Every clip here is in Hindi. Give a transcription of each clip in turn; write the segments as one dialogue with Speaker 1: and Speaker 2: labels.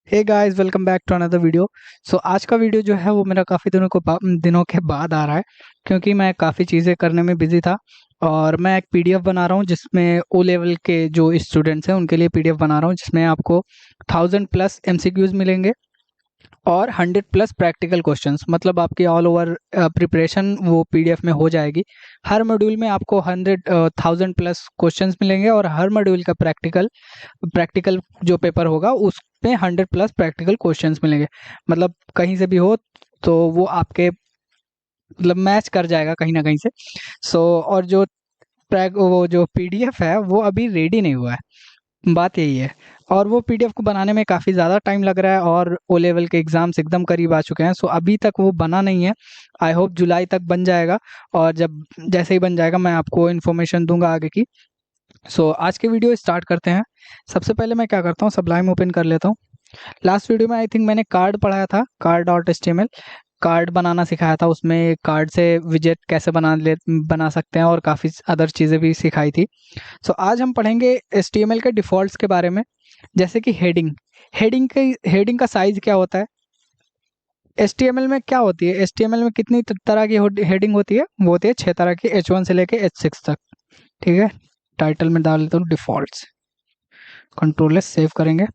Speaker 1: Hey guys, welcome back to another video. आज का वीडियो जो है वो मेरा काफ़ी दिनों के बाद आ रहा है, क्योंकि मैं काफ़ी चीज़ें करने में बिजी था। और मैं एक पीडीएफ बना रहा हूँ जिसमें ओ लेवल के जो स्टूडेंट्स हैं उनके लिए पीडीएफ बना रहा हूँ, जिसमें आपको 1000+ एमसीक्यूज मिलेंगे और 100+ प्रैक्टिकल क्वेश्चंस। मतलब आपकी ऑल ओवर प्रिपरेशन वो पीडीएफ में हो जाएगी। हर मॉड्यूल में आपको 1000+ क्वेश्चंस मिलेंगे और हर मॉड्यूल का प्रैक्टिकल प्रैक्टिकल जो पेपर होगा उसमें 100+ प्रैक्टिकल क्वेश्चंस मिलेंगे। मतलब कहीं से भी हो तो वो आपके मतलब मैच कर जाएगा कहीं ना कहीं से। और वो जो पीडीएफ है वो अभी रेडी नहीं हुआ है, बात यही है। और वो पीडीएफ को बनाने में काफ़ी ज़्यादा टाइम लग रहा है और ओ लेवल के एग्जाम्स एकदम करीब आ चुके हैं। अभी तक वो बना नहीं है। आई होप जुलाई तक बन जाएगा। और जब जैसे ही बन जाएगा मैं आपको इन्फॉर्मेशन दूंगा आगे की। आज के वीडियो स्टार्ट करते हैं। सबसे पहले मैं क्या करता हूँ, सबलाइम ओपन कर लेता हूँ। लास्ट वीडियो में आई थिंक मैंने कार्ड पढ़ाया था, कार्ड.html कार्ड बनाना सिखाया था। उसमें कार्ड से विजेट कैसे बना सकते हैं और काफ़ी अदर चीज़ें भी सिखाई थी। आज हम पढ़ेंगे HTML के डिफ़ॉल्ट्स के बारे में। जैसे कि हेडिंग का साइज क्या होता है, HTML में क्या होती है, HTML में कितनी तरह की हेडिंग होती है, वो होती है 6 तरह की, H1 से लेके H6 तक। ठीक है, टाइटल में डाल देता हूँ डिफ़ॉल्ट्स, कंट्रोल S सेव करेंगे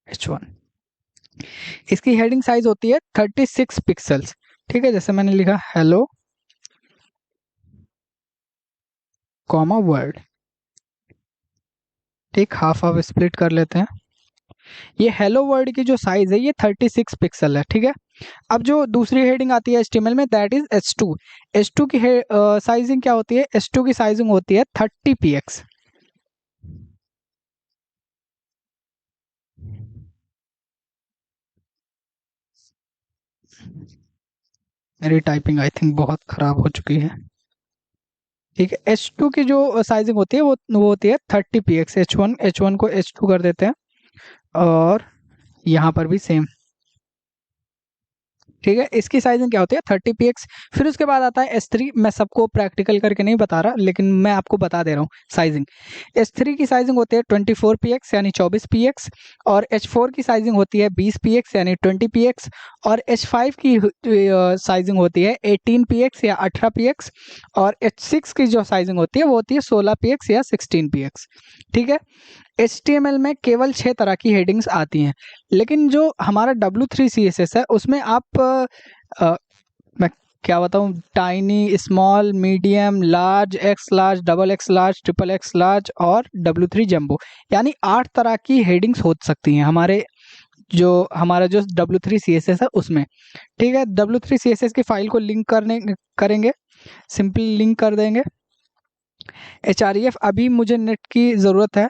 Speaker 1: H1। इसकी हेडिंग साइज होती है 36 पिक्सल्स। ठीक है, जैसे मैंने लिखा हेलो कॉमा वर्ड। ठीक, हाफ हाफ स्प्लिट कर लेते हैं। ये हेलो वर्ड की जो साइज है ये 36 पिक्सल है। ठीक है, अब जो दूसरी हेडिंग आती है HTML में, दैट इज H2। H2 की साइजिंग क्या होती है, H2 की साइजिंग होती है 30 px। मेरी टाइपिंग आई थिंक बहुत खराब हो चुकी है। ठीक है, H2 की जो साइजिंग होती है वो होती है 30 px। H1 को H2 कर देते हैं और यहाँ पर भी सेम। ठीक है, इसकी साइजिंग क्या होती है 30 px। फिर उसके बाद आता है S3। मैं सबको प्रैक्टिकल करके नहीं बता रहा, लेकिन मैं आपको बता दे रहा हूँ साइजिंग। S3 की साइजिंग होती है 24 px यानी 24 px। और H4 की साइजिंग होती है 20 px यानी 20 px। और H5 की साइजिंग होती है 18 px या 18 px। और H6 की जो साइजिंग होती है वो होती है 16 px या 16 px। ठीक है, HTML में केवल 6 तरह की हेडिंग्स आती हैं, लेकिन जो हमारा W3 CSS है उसमें आप मैं क्या बताऊं, tiny, small, medium, large, X large, double X large, triple X large और W3 जंबो, यानी 8 तरह की हेडिंग्स हो सकती हैं हमारा जो W3 CSS है उसमें। ठीक है, W3 CSS की फाइल को लिंक करेंगे, सिंपली लिंक कर देंगे। href अभी मुझे नेट की ज़रूरत है,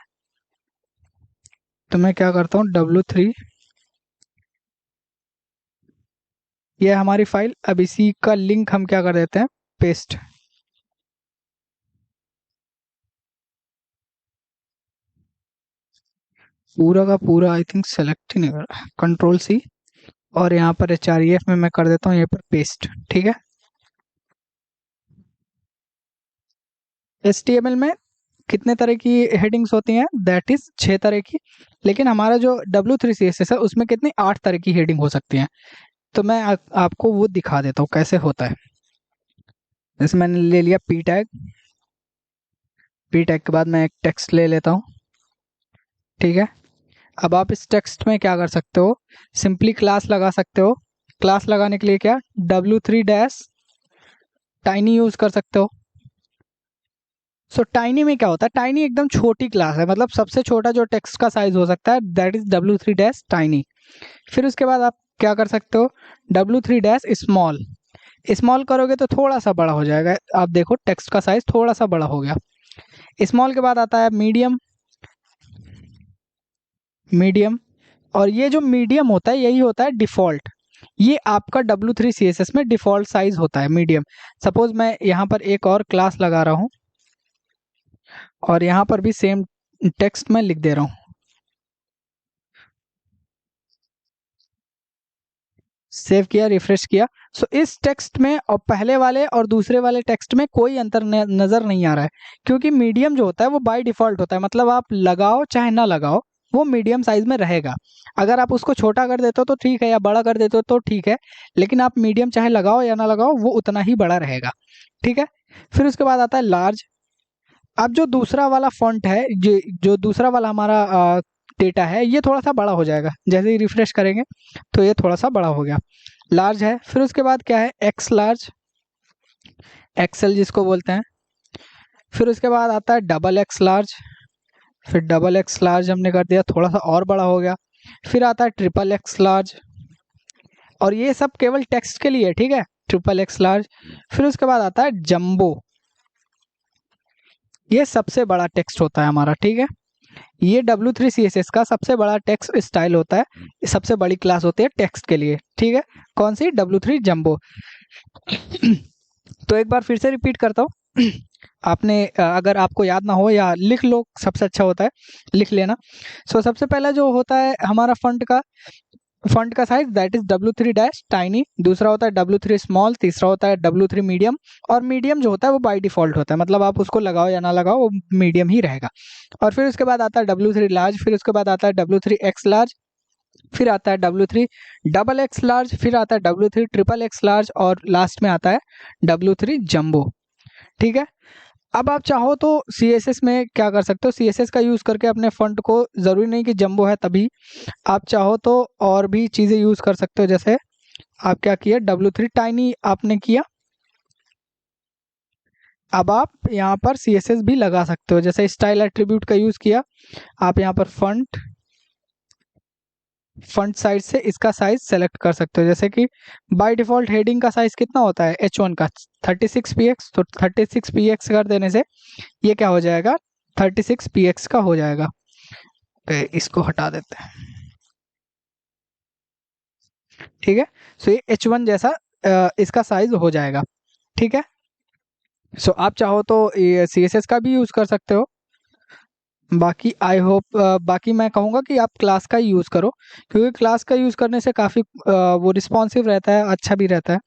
Speaker 1: तो मैं क्या करता हूँ W3, ये है हमारी फाइल। अब इसी का लिंक हम क्या कर देते हैं, पेस्ट। पूरा का पूरा आई थिंक सेलेक्ट ही नहीं कर रहा, कंट्रोल C। और यहाँ पर href में मैं कर देता हूँ यहाँ पर पेस्ट। ठीक है, HTML में कितने तरह की हेडिंग्स होती हैं, दैट इज 6 तरह की। लेकिन हमारा जो W3 CSS है उसमें कितनी 8 तरह की हेडिंग हो सकती हैं। तो मैं आपको वो दिखा देता हूँ कैसे होता है। जैसे मैंने ले लिया पी टैग के बाद मैं एक टेक्स्ट ले लेता हूँ। ठीक है, अब आप इस टेक्स्ट में क्या कर सकते हो, सिंपली क्लास लगा सकते हो। क्लास लगाने के लिए क्या, W3 टाइनी यूज कर सकते हो। टाइनी में क्या होता है, टाइनी एकदम छोटी क्लास है, मतलब सबसे छोटा जो टेक्स्ट का साइज हो सकता है दैट इज W3 टाइनी। फिर उसके बाद आप क्या कर सकते हो, W3 स्मॉल। स्मॉल करोगे तो थोड़ा सा बड़ा हो जाएगा, आप देखो टेक्स्ट का साइज थोड़ा सा बड़ा हो गया। स्मॉल के बाद आता है मीडियम। और ये जो मीडियम होता है यही होता है डिफॉल्ट। ये आपका W3 CSS में डिफॉल्ट साइज होता है मीडियम। सपोज मैं यहाँ पर एक और क्लास लगा रहा हूँ और यहाँ पर भी सेम टेक्स्ट में लिख दे रहा हूँ। सेव किया, रिफ्रेश किया। इस टेक्स्ट में और पहले वाले और दूसरे वाले टेक्स्ट में कोई अंतर नजर नहीं आ रहा है, क्योंकि मीडियम जो होता है वो बाय डिफॉल्ट होता है। मतलब आप लगाओ चाहे ना लगाओ, वो मीडियम साइज में रहेगा। अगर आप उसको छोटा कर देते हो तो ठीक है, या बड़ा कर देते हो तो ठीक है, लेकिन आप मीडियम चाहे लगाओ या ना लगाओ वो उतना ही बड़ा रहेगा। ठीक है। फिर उसके बाद आता है लार्ज। अब जो दूसरा वाला फॉन्ट है, जो दूसरा वाला हमारा डेटा है, ये थोड़ा सा बड़ा हो जाएगा। जैसे ही रिफ्रेश करेंगे तो ये थोड़ा सा बड़ा हो गया, लार्ज है। फिर उसके बाद क्या है, एक्स लार्ज, एक्सएल जिसको बोलते हैं। फिर उसके बाद आता है डबल एक्स लार्ज। फिर डबल एक्स लार्ज हमने कर दिया, थोड़ा सा और बड़ा हो गया। फिर आता है ट्रिपल एक्स लार्ज, और ये सब केवल टेक्स्ट के लिए, ठीक है, ट्रिपल एक्स लार्ज। फिर उसके बाद आता है जंबो, ये सबसे बड़ा टेक्स्ट होता है हमारा, ठीक है। ये W3 CSS का सबसे बड़ा टेक्स्ट स्टाइल होता है, सबसे बड़ी क्लास होती है टेक्स्ट के लिए, ठीक है। कौन सी, W3 जंबो। तो एक बार फिर से रिपीट करता हूँ। आपने अगर आपको याद ना हो या लिख लो, सबसे अच्छा होता है लिख लेना। सो सबसे पहला जो होता है हमारा फंट का size, that is W3 dash tiny. दूसरा होता है W3 स्मॉल। तीसरा होता है W3 मीडियम। और मीडियम जो होता है वो बाय डिफॉल्ट होता है, मतलब आप उसको लगाओ या ना लगाओ वो मीडियम ही रहेगा। और फिर उसके बाद आता है W3 लार्ज। फिर उसके बाद आता है W3 एक्स लार्ज। फिर आता है W3 डबल एक्स लार्ज। फिर आता है W3 ट्रिपल एक्स लार्ज, और लास्ट में आता है W3 जंबो, ठीक है। अब आप चाहो तो CSS में क्या कर सकते हो, CSS का यूज़ करके अपने फॉन्ट को, ज़रूरी नहीं कि जंबो है तभी, आप चाहो तो और भी चीज़ें यूज़ कर सकते हो। जैसे आप क्या किया, W3 टाइनी आपने किया, अब आप यहाँ पर CSS भी लगा सकते हो। जैसे स्टाइल एट्रीब्यूट का यूज़ किया, आप यहाँ पर फंट साइज से इसका साइज सेलेक्ट कर सकते हो। जैसे कि बाय डिफॉल्ट हेडिंग का साइज कितना होता है, H1 का 36px, तो 36px कर देने से ये क्या हो जाएगा, 36px का हो जाएगा। इसको हटा देते हैं, ठीक है। सो ये H1 जैसा इसका साइज हो जाएगा, ठीक है। सो आप चाहो तो ये CSS का भी यूज कर सकते हो। बाकी आई होप, बाकी मैं कहूँगा कि आप क्लास का यूज करो, क्योंकि क्लास का यूज करने से काफी वो रिस्पॉन्सिव रहता है, अच्छा भी रहता है।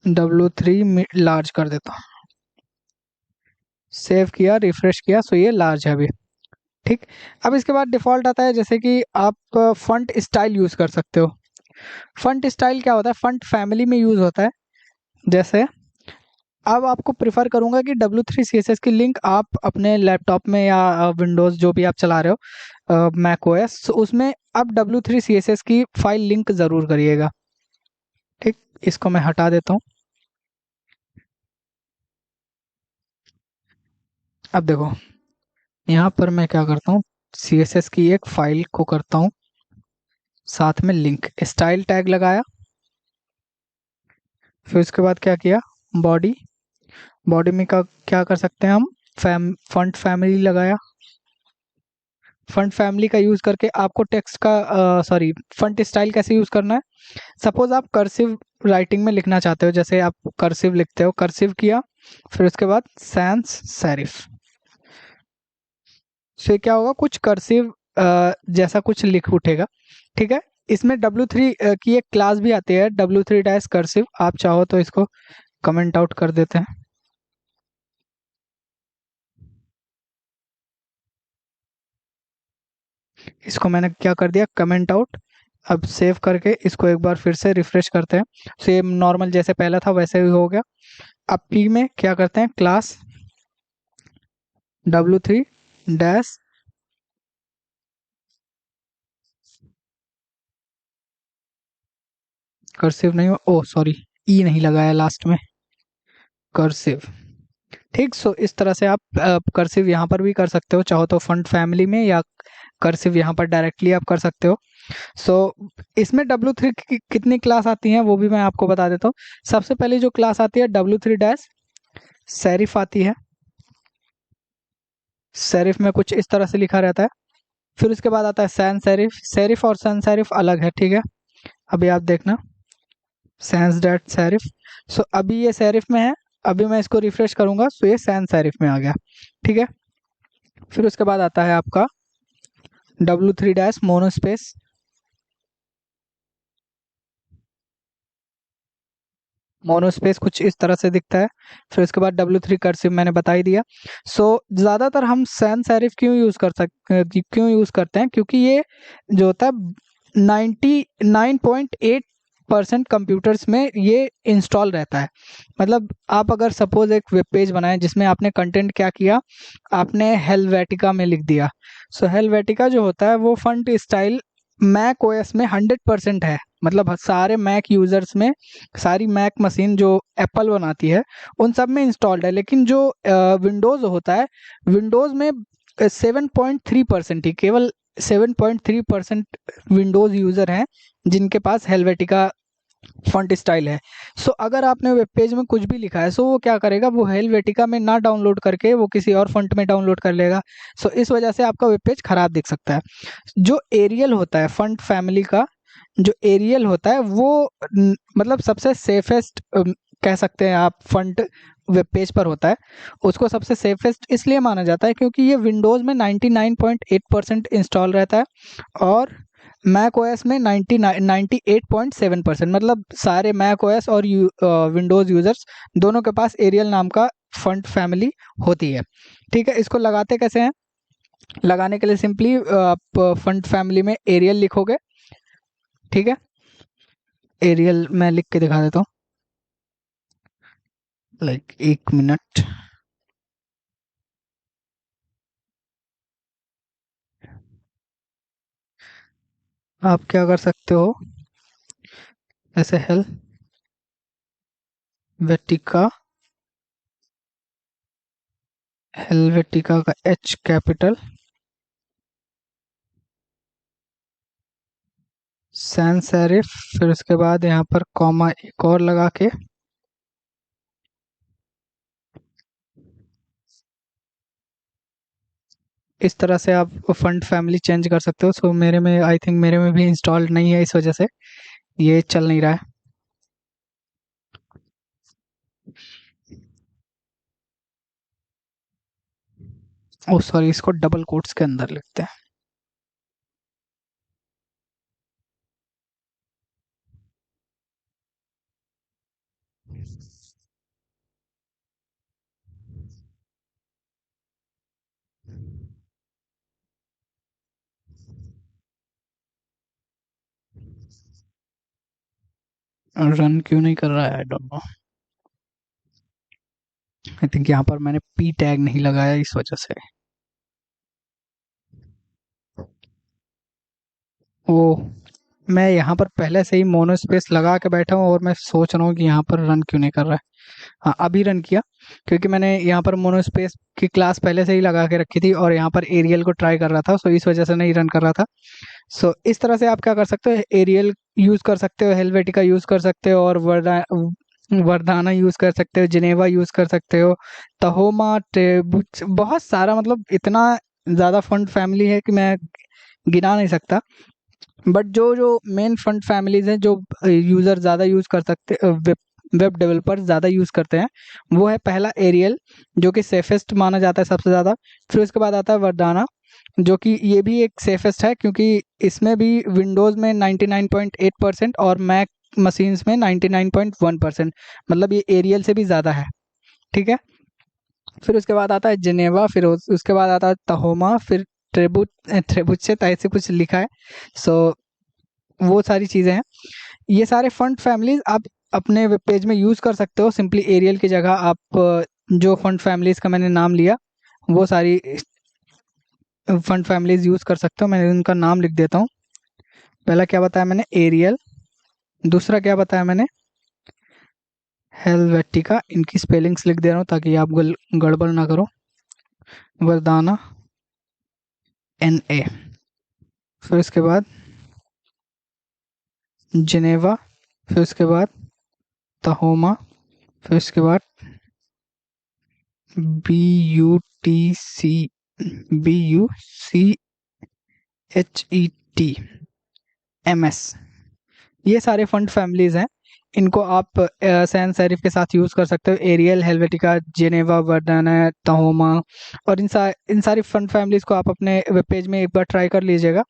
Speaker 1: W3 लार्ज कर देता हूँ, सेव किया, रिफ्रेश किया, सो ये लार्ज है अभी, ठीक। अब इसके बाद डिफॉल्ट आता है, जैसे कि आप फंट स्टाइल यूज कर सकते हो। फंट स्टाइल क्या होता है, फंट फैमिली में यूज होता है। जैसे अब आपको प्रिफर करूंगा कि W3 CSS की लिंक आप अपने लैपटॉप में या विंडोज जो भी आप चला रहे हो, मैक OS, उसमें आप W3 CSS की फाइल लिंक जरूर करिएगा, ठीक। इसको मैं हटा देता हूँ। अब देखो, यहाँ पर मैं क्या करता हूँ, CSS की एक फाइल को करता हूँ, साथ में लिंक, स्टाइल टैग लगाया। फिर उसके बाद क्या किया, बॉडी, बॉडी में का क्या कर सकते हैं हम, फंट फैमिली लगाया। फंट फैमिली का यूज करके आपको टेक्स्ट का, सॉरी, फंट स्टाइल कैसे यूज करना है। सपोज आप कर्सिव राइटिंग में लिखना चाहते हो, जैसे आप कर्सिव लिखते हो, कर्सिव किया, फिर उसके बाद सैंस सेरिफ, से क्या होगा, कुछ कर्सिव जैसा कुछ लिख उठेगा, ठीक है। इसमें W3 की एक क्लास भी आती है, W3 डैश कर्सिव। आप चाहो तो इसको कमेंट आउट कर देते हैं। इसको मैंने क्या कर दिया, कमेंट आउट। अब सेव करके इसको एक बार फिर से रिफ्रेश करते हैं, सेम नॉर्मल जैसे पहला था वैसे ही हो गया। अब P में क्या करते हैं, क्लास W3 डैश, कर्सिव नहीं, ओ सॉरी, ई नहीं लगाया लास्ट में, कर्सिव, ठीक। सो इस तरह से आप कर्सिव यहाँ पर भी कर सकते हो, चाहो तो फंट फैमिली में, या कर्सिव यहाँ पर डायरेक्टली आप कर सकते हो। सो इसमें W3 की कितनी क्लास आती हैं वो भी मैं आपको बता देता हूँ। सबसे पहले जो क्लास आती है W3 डैश सेरिफ आती है। सेरिफ में कुछ इस तरह से लिखा रहता है। फिर उसके बाद आता है सैन सेरिफ। सेरिफ और सैन सेरिफ अलग है, ठीक है। अभी आप देखना, सैंस डैट सेरिफ। सो अभी ये सेरिफ में है, अभी मैं इसको रिफ्रेश करूंगा, सो ये सैन सेरिफ में आ गया, ठीक है। फिर उसके बाद आता है आपका W3 डैश मोनोस्पेस। मोनोस्पेस कुछ इस तरह से दिखता है। फिर उसके बाद W3 कर्सिव मैंने बता ही दिया। सो ज़्यादातर हम सैन सेरिफ क्यों यूज़ करते हैं, क्योंकि ये जो होता है 99.8% कंप्यूटर्स में ये इंस्टॉल रहता है। मतलब आप अगर सपोज एक वेब पेज बनाए जिसमें आपने कंटेंट क्या किया, आपने हेलवेटिका में लिख दिया। सो हेलवेटिका जो होता है वो फंट स्टाइल मैक ओएस में 100% है। मतलब सारे मैक यूजर्स में, सारी मैक मशीन जो एप्पल बनाती है उन सब में इंस्टॉल्ड है। लेकिन जो विंडोज़ होता है, विंडोज़ में 7.3% ही, केवल 7.3% विंडोज़ यूज़र हैं जिनके पास हेलवेटिका फॉन्ट स्टाइल है। सो अगर आपने वेब पेज में कुछ भी लिखा है, सो वो क्या करेगा, वो हेलवेटिका में ना डाउनलोड करके वो किसी और फॉन्ट में डाउनलोड कर लेगा। सो इस वजह से आपका वेब पेज खराब दिख सकता है। जो एरियल होता है फंट फैमिली का, जो एरियल होता है वो मतलब सबसे सेफेस्ट कह सकते हैं आप, फंट वेब पेज पर होता है। उसको सबसे सेफेस्ट इसलिए माना जाता है क्योंकि ये विंडोज़ में 99.8% इंस्टॉल रहता है और मैक ओएस में 98.7%। मतलब सारे मैक ओएस और विंडोज़ यूज़र्स दोनों के पास एरियल नाम का फंट फैमिली होती है। ठीक है, इसको लगाते कैसे हैं? लगाने के लिए सिंपली आप फंट फैमिली में एरियल लिखोगे। ठीक है, एरियल मैं लिख के दिखा देता हूँ, लाइक 1 मिनट। आप क्या कर सकते हो, ऐसे वेटिका, हेलवेटिका का एच कैपिटल, सैन सेरिफ, फिर उसके बाद यहाँ पर कॉमा एक और लगा के इस तरह से आप फंड फैमिली चेंज कर सकते हो। सो मेरे में आई थिंक मेरे में भी इंस्टॉल्ड नहीं है, इस वजह से ये चल नहीं रहा है। ओ सॉरी, इसको डबल कोट्स के अंदर लिखते हैं। रन क्यों नहीं कर रहा है, I don't know. I think यहाँ पर मैंने पी टैग नहीं लगाया, इस वजह से। ओ, मैं यहाँ पर पहले से ही मोनो स्पेस लगा के बैठा हूँ और मैं सोच रहा हूँ कि यहाँ पर रन क्यों नहीं कर रहा है। हाँ, अभी रन किया, क्योंकि मैंने यहाँ पर मोनो स्पेस की क्लास पहले से ही लगा के रखी थी और यहाँ पर एरियल को ट्राई कर रहा था, सो इस वजह से नहीं रन कर रहा था। सो इस तरह से आप क्या कर सकते हो, एरियल यूज़ कर सकते हो, हेलवेटिका यूज़ कर सकते हो, और वर्दाना यूज़ कर सकते हो, जिनेवा यूज़ कर सकते हो, तहोमा, टेबुच, बहुत सारा, मतलब इतना ज़्यादा फंड फैमिली है कि मैं गिना नहीं सकता। बट जो जो मेन फंड फैमिलीज हैं जो यूज़र ज़्यादा यूज़ कर सकते, वेब वेब डेवलपर ज़्यादा यूज़ करते हैं, वो है पहला एरियल, जो कि सेफेस्ट माना जाता है सबसे ज़्यादा। फिर उसके बाद आता है वर्दाना, जो कि ये भी एक सेफेस्ट है क्योंकि इसमें भी विंडोज़ में 99.8% और मैक मशीन्स में 99.1%, मतलब ये एरियल से भी ज़्यादा है। ठीक है, फिर उसके बाद आता है जिनेवा, फिर उसके बाद आता है तहोमा, फिर ट्रेबुचेत, ऐसे कुछ लिखा है। सो वो सारी चीज़ें हैं। ये सारे फंड फैमिलीज आप अपने वेब पेज में यूज़ कर सकते हो। सिंपली एरियल की जगह आप जो फंड फैमिलीज का मैंने नाम लिया, वो सारी फंड फैमिलीज यूज़ कर सकते हो। मैं उनका नाम लिख देता हूँ। पहला क्या बताया मैंने, एरियल। दूसरा क्या बताया मैंने, हेलवेटिका। इनकी स्पेलिंग्स लिख दे रहा हूँ ताकि आप गड़बड़ ना करो। Verdana, NA। फिर उसके बाद जिनेवा, फिर उसके बाद तहोमा, फिर उसके बाद BUTC, BUCHET, MS। ये सारे फंड फैमिलीज हैं। इनको आप सैन सेरिफ के साथ यूज़ कर सकते हो, एरियल, हेलवेटिका, जेनेवा, वर्डना, तहोमा। और इन सारी फंड फैमिलीज को आप अपने वेब पेज में एक बार ट्राई कर लीजिएगा।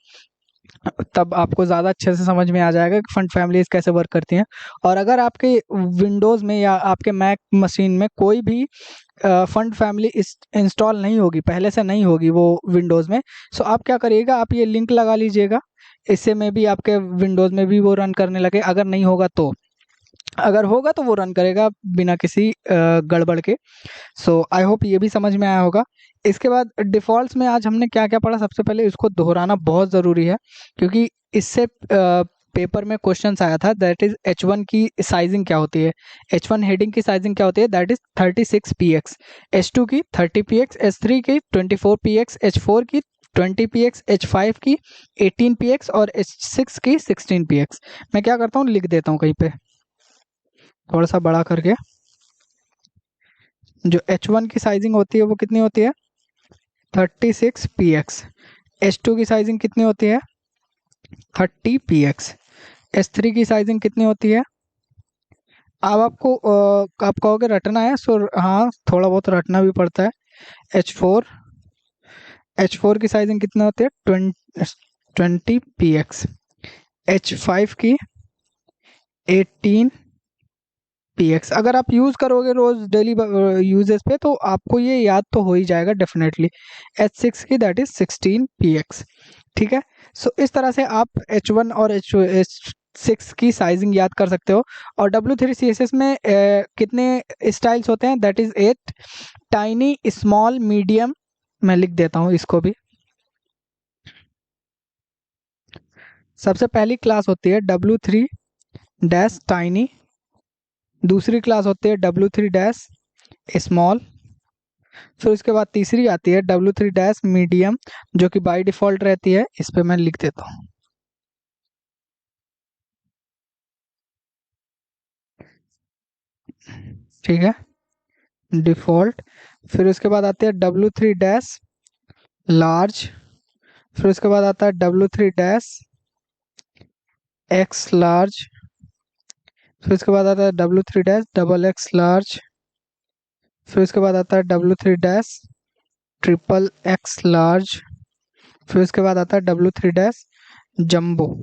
Speaker 1: तब आपको ज़्यादा अच्छे से समझ में आ जाएगा कि फंड फैमिलीज कैसे वर्क करती हैं। और अगर आपके विंडोज़ में या आपके मैक मशीन में कोई भी फंड फैमिली इंस्टॉल नहीं होगी, पहले से नहीं होगी वो विंडोज़ में, सो आप क्या करिएगा, आप ये लिंक लगा लीजिएगा। इससे में भी आपके विंडोज़ में भी वो रन करने लगे। अगर नहीं होगा तो, अगर होगा तो वो रन करेगा बिना किसी गड़बड़ के। सो आई होप ये भी समझ में आया होगा। इसके बाद डिफ़ॉल्ट्स में आज हमने क्या क्या पढ़ा, सबसे पहले इसको दोहराना बहुत ज़रूरी है, क्योंकि इससे पेपर में क्वेश्चंस आया था, दैट इज H1 की साइजिंग क्या होती है, H1 हेडिंग की साइजिंग क्या होती है, दैट इज 36 px, H2 की 30 px, H3 की 24 px, H4 की 20 px, H5 की 18 px और H6 की 16 px। मैं क्या करता हूँ, लिख देता हूँ कहीं पे थोड़ा सा बड़ा करके। जो H1 की साइजिंग होती है वो कितनी होती है, 36 px। H2 की साइजिंग कितनी होती है, 30 px। H3 की साइजिंग कितनी होती है, अब आपको आप कहोगे रटना है, सो हाँ थोड़ा बहुत रटना भी पड़ता है। H4, H4 की साइजिंग कितनी होती है, 20 px। H5 की 18 px। अगर आप यूज़ करोगे रोज़ डेली यूजेस पे तो आपको ये याद तो हो ही जाएगा डेफिनेटली। H6 की दैट इज 16 px। ठीक है, सो इस तरह से आप H1 और H6 की साइजिंग याद कर सकते हो। और W3 CSS में कितने स्टाइल्स होते हैं, that is 8, tiny, small, medium. मैं लिख देता हूँ इसको भी। सबसे पहली क्लास होती है W3 डैश टाइनी, दूसरी क्लास होती है W3 डैश स्मॉल, फिर उसके बाद तीसरी आती है W3 डैश मीडियम, जो कि बाय डिफ़ॉल्ट रहती है। इस पे मैं लिख देता हूँ, ठीक है, डिफ़ॉल्ट। फिर उसके बाद आती है W3 डैश लार्ज, फिर उसके बाद आता है W3 डैश एक्स लार्ज, फिर उसके बाद आता है W3 dash double X large, फिर उसके बाद आता है W3 dash triple X large, फिर उसके बाद आता है W3 डैश जंबो।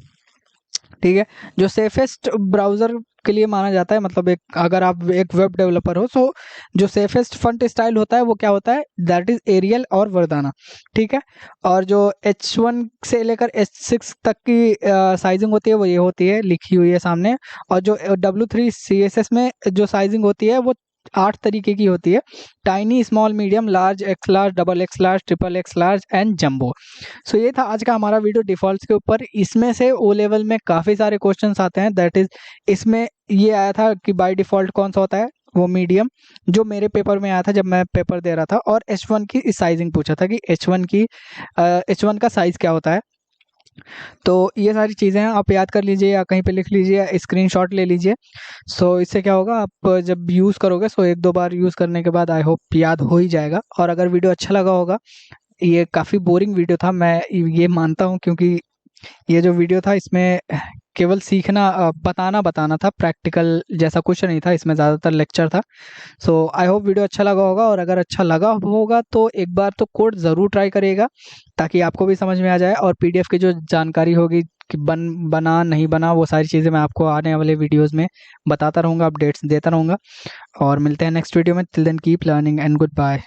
Speaker 1: ठीक है, जो सेफेस्ट ब्राउज़र के लिए माना जाता है, मतलब एक अगर आप एक वेब डेवलपर हो, सो जो सेफेस्ट फॉन्ट स्टाइल होता है वो क्या होता है, दैट इज एरियल और वर्दाना। ठीक है, और जो H1 से लेकर H6 तक की साइजिंग होती है वो ये होती है, लिखी हुई है सामने। और जो W3 CSS में जो साइजिंग होती है वो 8 तरीके की होती है, tiny, small, medium, large, X large, double X large, triple X large and jumbo. So ये था आज का हमारा वीडियो डिफ़ॉल्ट्स के ऊपर। इसमें से ओ लेवल में काफ़ी सारे क्वेश्चंस आते हैं, दैट इज़ इसमें ये आया था कि बाय डिफ़ॉल्ट कौन सा होता है, वो मीडियम, जो मेरे पेपर में आया था जब मैं पेपर दे रहा था। और H1 की साइजिंग पूछा था कि H1 का साइज़ क्या होता है। तो ये सारी चीज़ें हैं, आप याद कर लीजिए या कहीं पे लिख लीजिए या स्क्रीनशॉट ले लीजिए। सो इससे क्या होगा, आप जब यूज़ करोगे, सो एक दो बार यूज़ करने के बाद आई होप याद हो ही जाएगा। और अगर वीडियो अच्छा लगा होगा, ये काफ़ी बोरिंग वीडियो था, मैं ये मानता हूँ, क्योंकि ये जो वीडियो था इसमें केवल सीखना बताना बताना था, प्रैक्टिकल जैसा कुछ नहीं था इसमें, ज़्यादातर लेक्चर था। सो आई होप वीडियो अच्छा लगा होगा, और अगर अच्छा लगा होगा तो एक बार तो कोड ज़रूर ट्राई करिएगा, ताकि आपको भी समझ में आ जाए। और PDF की जो जानकारी होगी कि बना नहीं बना, वो सारी चीज़ें मैं आपको आने वाले वीडियोज़ में बताता रहूँगा, अपडेट्स देता रहूँगा। और मिलते हैं नेक्स्ट वीडियो में। Till then keep learning and good bye.